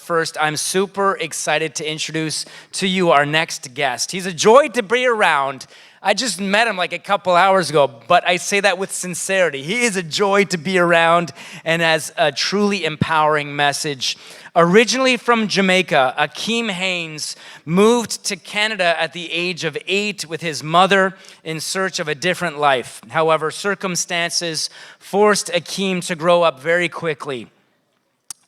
first, I'm super excited to introduce to you our next guest. He's a joy to be around. I just met him like a couple hours ago, but I say that with sincerity. He is a joy to be around and has a truly empowering message. Originally from Jamaica, Akeem Haynes moved to Canada at the age of 8 with his mother in search of a different life. However, circumstances forced Akeem to grow up very quickly.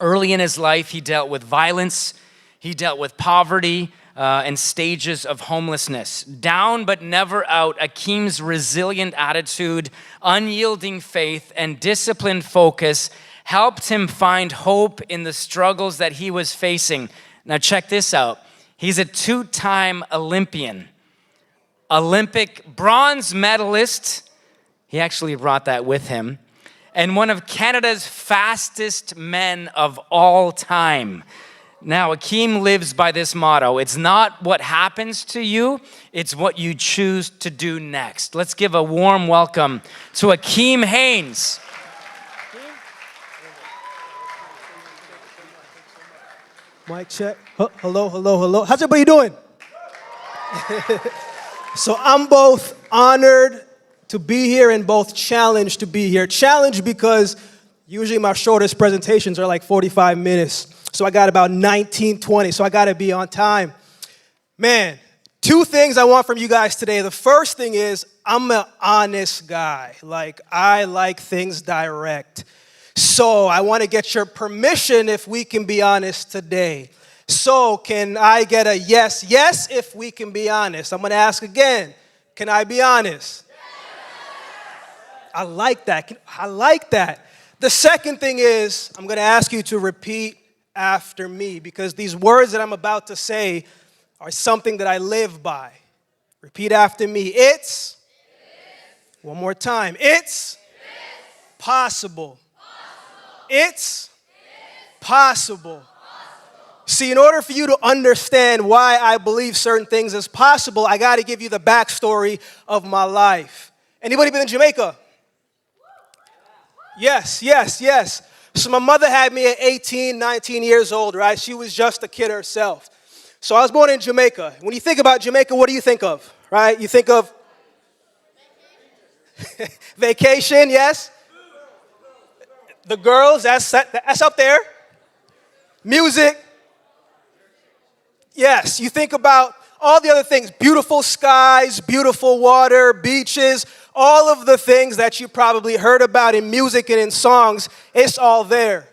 Early in his life, he dealt with violence, he dealt with poverty, and stages of homelessness. Down but never out, Akeem's resilient attitude, unyielding faith, and disciplined focus helped him find hope in the struggles that he was facing. Now check this out. He's a 2-time Olympian, Olympic bronze medalist. He actually brought that with him. And one of Canada's fastest men of all time. Now, Akeem lives by this motto. It's not what happens to you, it's what you choose to do next. Let's give a warm welcome to Akeem Haynes. Mic check. Hello, hello, hello. How's everybody doing? So I'm both honored to be here and both challenged to be here. Challenged because usually my shortest presentations are like 45 minutes. So I got about 19, 20, so I got to be on time. Man, 2 things I want from you guys today. The first thing is I'm an honest guy. Like, I like things direct. So I want to get your permission if we can be honest today. So can I get a yes? Yes, if we can be honest. I'm going to ask again. Can I be honest? Yes. I like that. I like that. The second thing is I'm going to ask you to repeat after me, because these words that I'm about to say are something that I live by. Repeat after me. It's one more time. It's possible. It's possible. See, in order for you to understand why I believe certain things is possible, I got to give you the backstory of my life. Anybody been in Jamaica? Yes, yes, yes. So my mother had me at 18, 19 years old, right? She was just a kid herself. So I was born in Jamaica. When you think about Jamaica, what do you think of, right? You think of vacation, yes? The girls, that's up there. Music. Yes, you think about all the other things. Beautiful skies, beautiful water, beaches, all of the things that you probably heard about in music and in songs, it's all there.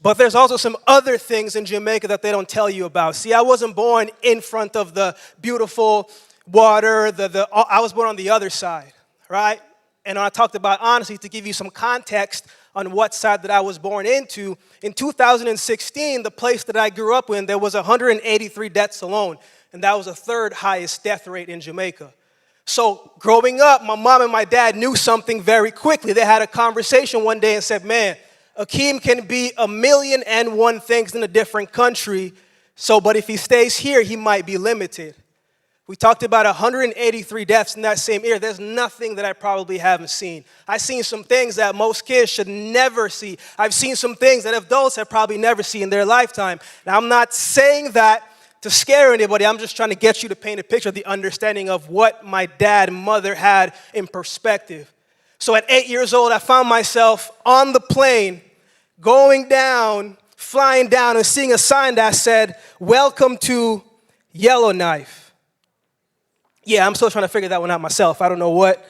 But there's also some other things in Jamaica that they don't tell you about. See, I wasn't born in front of the beautiful water. I was born on the other side, right? And I talked about honesty to give you some context on what side that I was born into. In 2016, the place that I grew up in, there was 183 deaths alone. And that was the 3rd highest death rate in Jamaica. So growing up, my mom and my dad knew something very quickly. They had a conversation one day and said, man, Akeem can be 1,000,001 things in a different country. But if he stays here, he might be limited. We talked about 183 deaths in that same year. There's nothing that I probably haven't seen. I've seen some things that most kids should never see. I've seen some things that adults have probably never seen in their lifetime. Now, I'm not saying that to scare anybody. I'm just trying to get you to paint a picture of the understanding of what my dad and mother had in perspective. So at 8 years old, I found myself on the plane, going down, flying down, and seeing a sign that said, "Welcome to Yellowknife." Yeah, I'm still trying to figure that one out myself. I don't know what.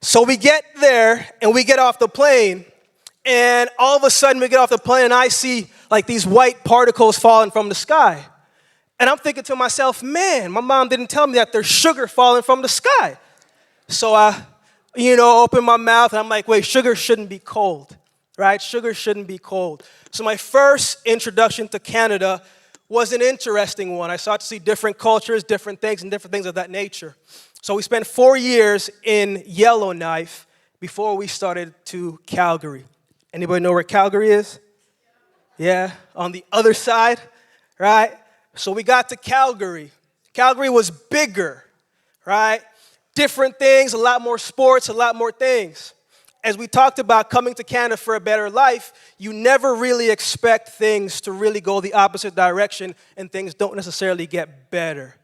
So we get there, and we get off the plane, and all of a sudden we get off the plane, and I see like these white particles falling from the sky. And I'm thinking to myself, man, my mom didn't tell me that there's sugar falling from the sky. So I, open my mouth, and I'm like, wait, sugar shouldn't be cold, right? Sugar shouldn't be cold. So my first introduction to Canada was an interesting one. I started to see different cultures, different things, and different things of that nature. So we spent 4 years in Yellowknife before we started to Calgary. Anybody know where Calgary is? Yeah, on the other side, right? So we got to Calgary. Calgary was bigger, right? Different things, a lot more sports, a lot more things. as we talked about coming to Canada for a better life, you never really expect things to really go the opposite direction, and things don't necessarily get better.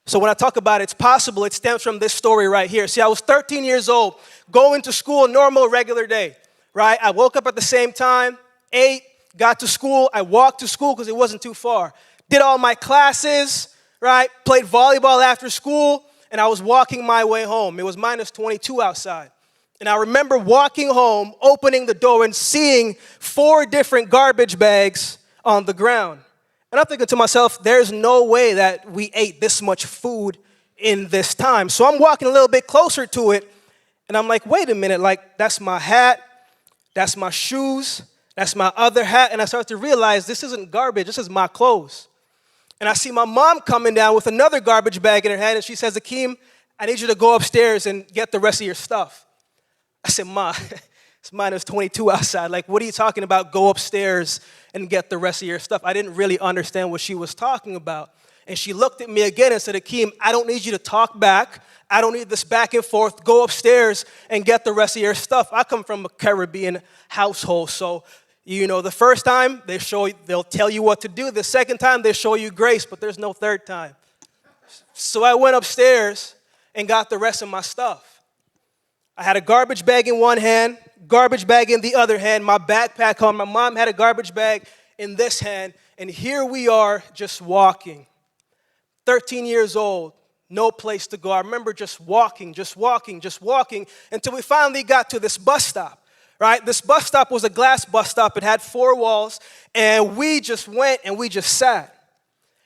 So when I talk about it's possible, it stems from this story right here. See, I was 13 years old, going to school, normal, regular day, right? I woke up at the same time, ate, got to school. I walked to school because it wasn't too far. Did all my classes, right? Played volleyball after school, and I was walking my way home. It was minus 22 outside. And I remember walking home, opening the door, and seeing 4 different garbage bags on the ground. And I'm thinking to myself, there's no way that we ate this much food in this time. So I'm walking a little bit closer to it, and I'm like, wait a minute, like, that's my hat, that's my shoes, that's my other hat. And I start to realize this isn't garbage, this is my clothes. And I see my mom coming down with another garbage bag in her hand, and she says, Akeem, I need you to go upstairs and get the rest of your stuff. I said, Ma, it's minus 22 outside. Like, what are you talking about? Go upstairs and get the rest of your stuff. I didn't really understand what she was talking about. And she looked at me again and said, Akeem, I don't need you to talk back. I don't need this back and forth. Go upstairs and get the rest of your stuff. I come from a Caribbean household, so you know, the first time they'll tell you what to do. The second time they show you grace, but there's no third time. So I went upstairs and got the rest of my stuff. I had a garbage bag in one hand, garbage bag in the other hand, my backpack on. My mom had a garbage bag in this hand, and here we are just walking. 13 years old, no place to go. I remember just walking until we finally got to this bus stop, right? This bus stop was a glass bus stop. It had 4 walls, and we just went and we just sat.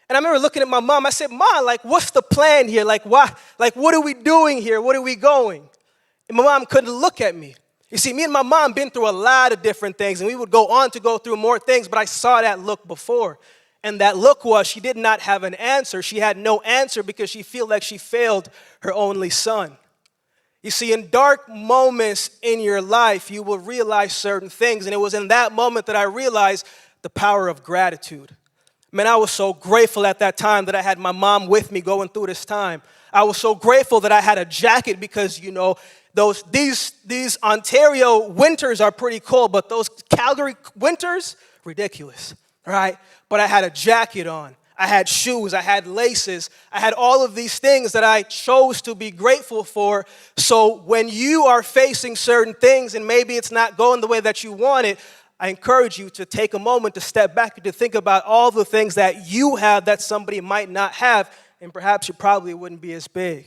And I remember looking at my mom. I said, Ma, like, what's the plan here? Like, why? Like, what are we doing here? What are we going? And my mom couldn't look at me. You see, me and my mom been through a lot of different things, and we would go on to go through more things, but I saw that look before. And that look was she did not have an answer. She had no answer because she felt like she failed her only son. You see, in dark moments in your life, you will realize certain things. And it was in that moment that I realized the power of gratitude. Man, I was so grateful at that time that I had my mom with me going through this time. I was so grateful that I had a jacket because, you know, these Ontario winters are pretty cold, but those Calgary winters, ridiculous, right? But I had a jacket on. I had shoes. I had laces. I had all of these things that I chose to be grateful for. So when you are facing certain things and maybe it's not going the way that you want it, I encourage you to take a moment to step back and to think about all the things that you have that somebody might not have, and perhaps it probably wouldn't be as big.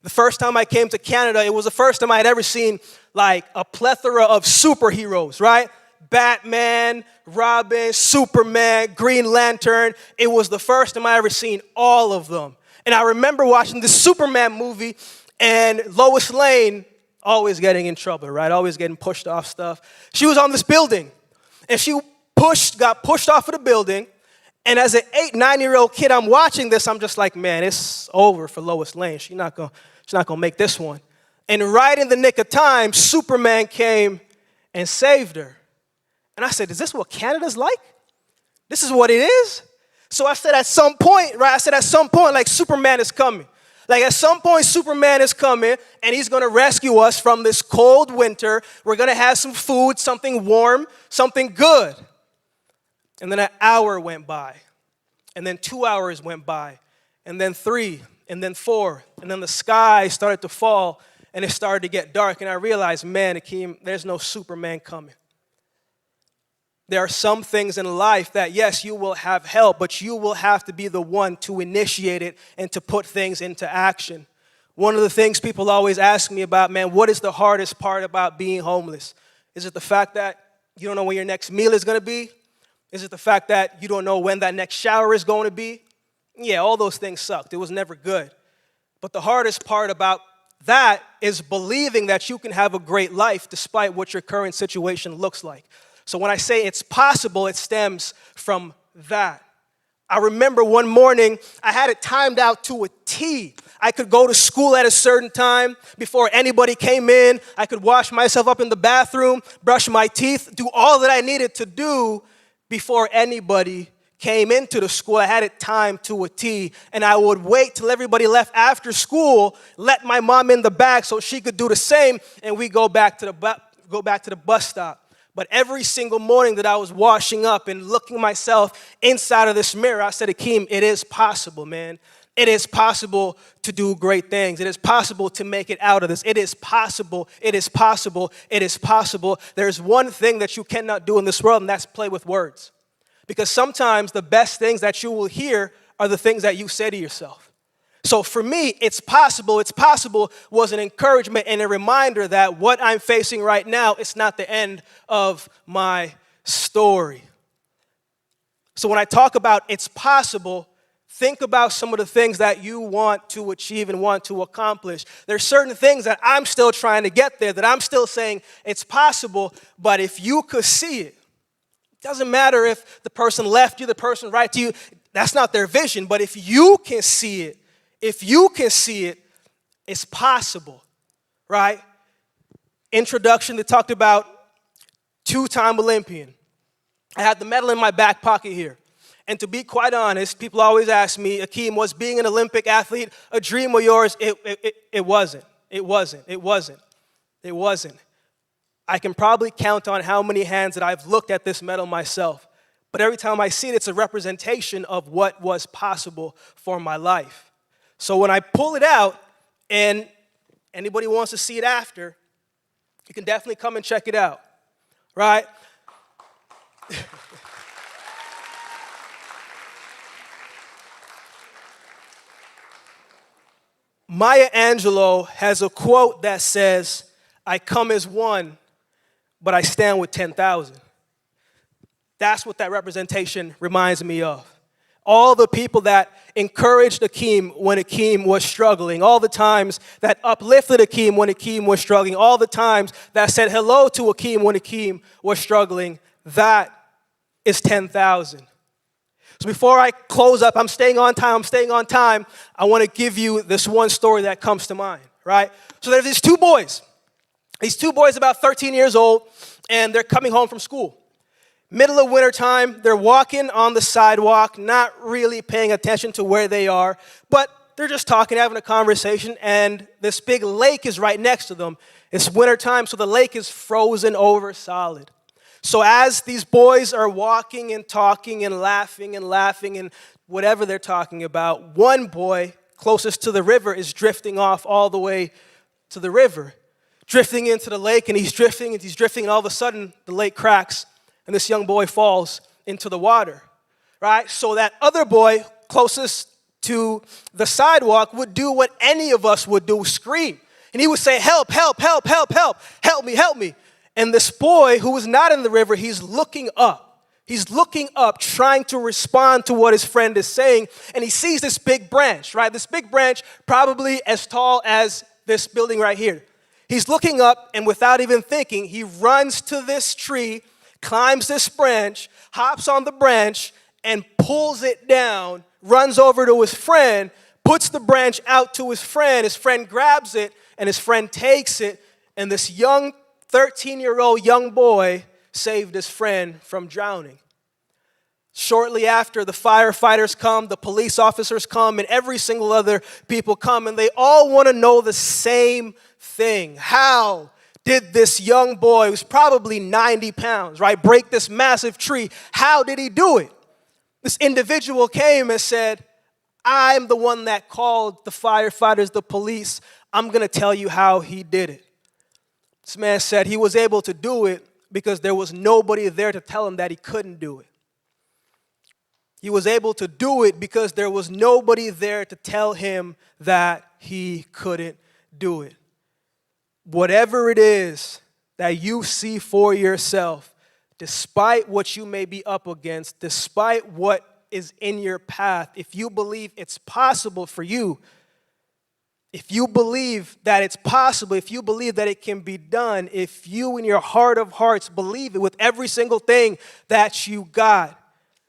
The first time I came to Canada, it was the first time I had ever seen like a plethora of superheroes, right? Batman, Robin, Superman, Green Lantern. It was the first time I ever seen all of them. And I remember watching the Superman movie and Lois Lane always getting in trouble, right? Always getting pushed off stuff. She was on this building and she got pushed off of the building. And as an 8, 9-year-old kid, I'm watching this. I'm just like, man, it's over for Lois Lane. She's not gonna make this one. And right in the nick of time, Superman came and saved her. And I said, is this what Canada's like? This is what it is? So I said at some point, like Superman is coming. Like at some point, Superman is coming and he's gonna rescue us from this cold winter. We're gonna have some food, something warm, something good. And then an hour went by, and then 2 hours went by, and then 3, and then 4, and then the sky started to fall, and it started to get dark, and I realized, man, Akeem, there's no Superman coming. There are some things in life that, yes, you will have help, but you will have to be the one to initiate it and to put things into action. One of the things people always ask me about, man, what is the hardest part about being homeless? Is it the fact that you don't know when your next meal is going to be? Is it the fact that you don't know when that next shower is going to be? Yeah, all those things sucked. It was never good. But the hardest part about that is believing that you can have a great life despite what your current situation looks like. So when I say it's possible, it stems from that. I remember one morning, I had it timed out to a T. I could go to school at a certain time before anybody came in. I could wash myself up in the bathroom, brush my teeth, do all that I needed to do before anybody came into the school, I had it timed to a T, and I would wait till everybody left after school, let my mom in the back so she could do the same, and we go back to the bus stop. But every single morning that I was washing up and looking myself inside of this mirror, I said, Akeem, it is possible, man. It is possible to do great things. It is possible to make it out of this. It is possible. It is possible. It is possible. There's one thing that you cannot do in this world, and that's play with words. Because sometimes the best things that you will hear are the things that you say to yourself. So for me, it's possible was an encouragement and a reminder that what I'm facing right now is not the end of my story. So when I talk about it's possible, think about some of the things that you want to achieve and want to accomplish. There's certain things that I'm still trying to get there, that I'm still saying it's possible, but if you could see it, doesn't matter if the person left you, the person right to you, that's not their vision. But if you can see it, it's possible, right? Introduction, they talked about two-time Olympian. I had the medal in my back pocket here. And to be quite honest, people always ask me, Akeem, was being an Olympic athlete a dream of yours? It wasn't. I can probably count on how many hands that I've looked at this medal myself. But every time I see it, it's a representation of what was possible for my life. So when I pull it out, and anybody wants to see it after, you can definitely come and check it out, right? Maya Angelou has a quote that says, I come as one, but I stand with 10,000. That's what that representation reminds me of. All the people that encouraged Akeem when Akeem was struggling, all the times that uplifted Akeem when Akeem was struggling, all the times that said hello to Akeem when Akeem was struggling, that is 10,000. So before I close up, I'm staying on time, I want to give you this one story that comes to mind, right? So there's these two boys about 13 years old, and they're coming home from school. Middle of winter time, they're walking on the sidewalk, not really paying attention to where they are, but they're just talking, having a conversation, and this big lake is right next to them. It's winter time, so the lake is frozen over solid. So as these boys are walking and talking and laughing and whatever they're talking about, one boy closest to the river is drifting off all the way to the river, drifting into the lake, and he's drifting, and all of a sudden the lake cracks, and this young boy falls into the water, right? So that other boy closest to the sidewalk would do what any of us would do, scream. And he would say, help, help, help, help, help, help me, help me. And this boy who was not in the river, he's looking up. He's looking up, trying to respond to what his friend is saying, and he sees this big branch, right? This big branch, probably as tall as this building right here. He's looking up, and without even thinking, he runs to this tree, climbs this branch, hops on the branch, and pulls it down, runs over to his friend, puts the branch out to his friend grabs it, and his friend takes it, and this young 13-year-old young boy saved his friend from drowning. Shortly after, the firefighters come, the police officers come, and every single other people come, and they all want to know the same thing. How did this young boy, who's probably 90 pounds, right, break this massive tree? How did he do it? This individual came and said, I'm the one that called the firefighters, the police. I'm going to tell you how he did it. This man said he was able to do it because there was nobody there to tell him that he couldn't do it. He was able to do it because there was nobody there to tell him that he couldn't do it. Whatever it is that you see for yourself, despite what you may be up against, despite what is in your path, if you believe it's possible for you, if you believe that it's possible, if you believe that it can be done, if you in your heart of hearts believe it with every single thing that you got,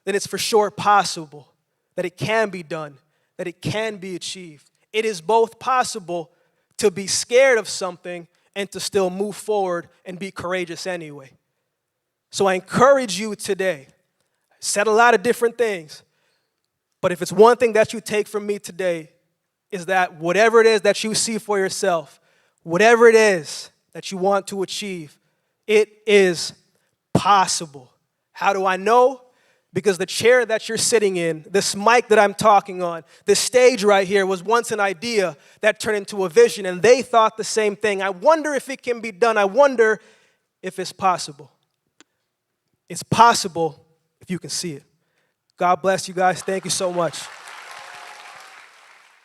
then it's for sure possible, that it can be done, that it can be achieved. It is both possible to be scared of something and to still move forward and be courageous anyway. So I encourage you today, said a lot of different things. But if it's one thing that you take from me today, is that whatever it is that you see for yourself, whatever it is that you want to achieve, it is possible. How do I know? Because the chair that you're sitting in, this mic that I'm talking on, this stage right here was once an idea that turned into a vision, and they thought the same thing. I wonder if it can be done. I wonder if it's possible. It's possible if you can see it. God bless you guys. Thank you so much.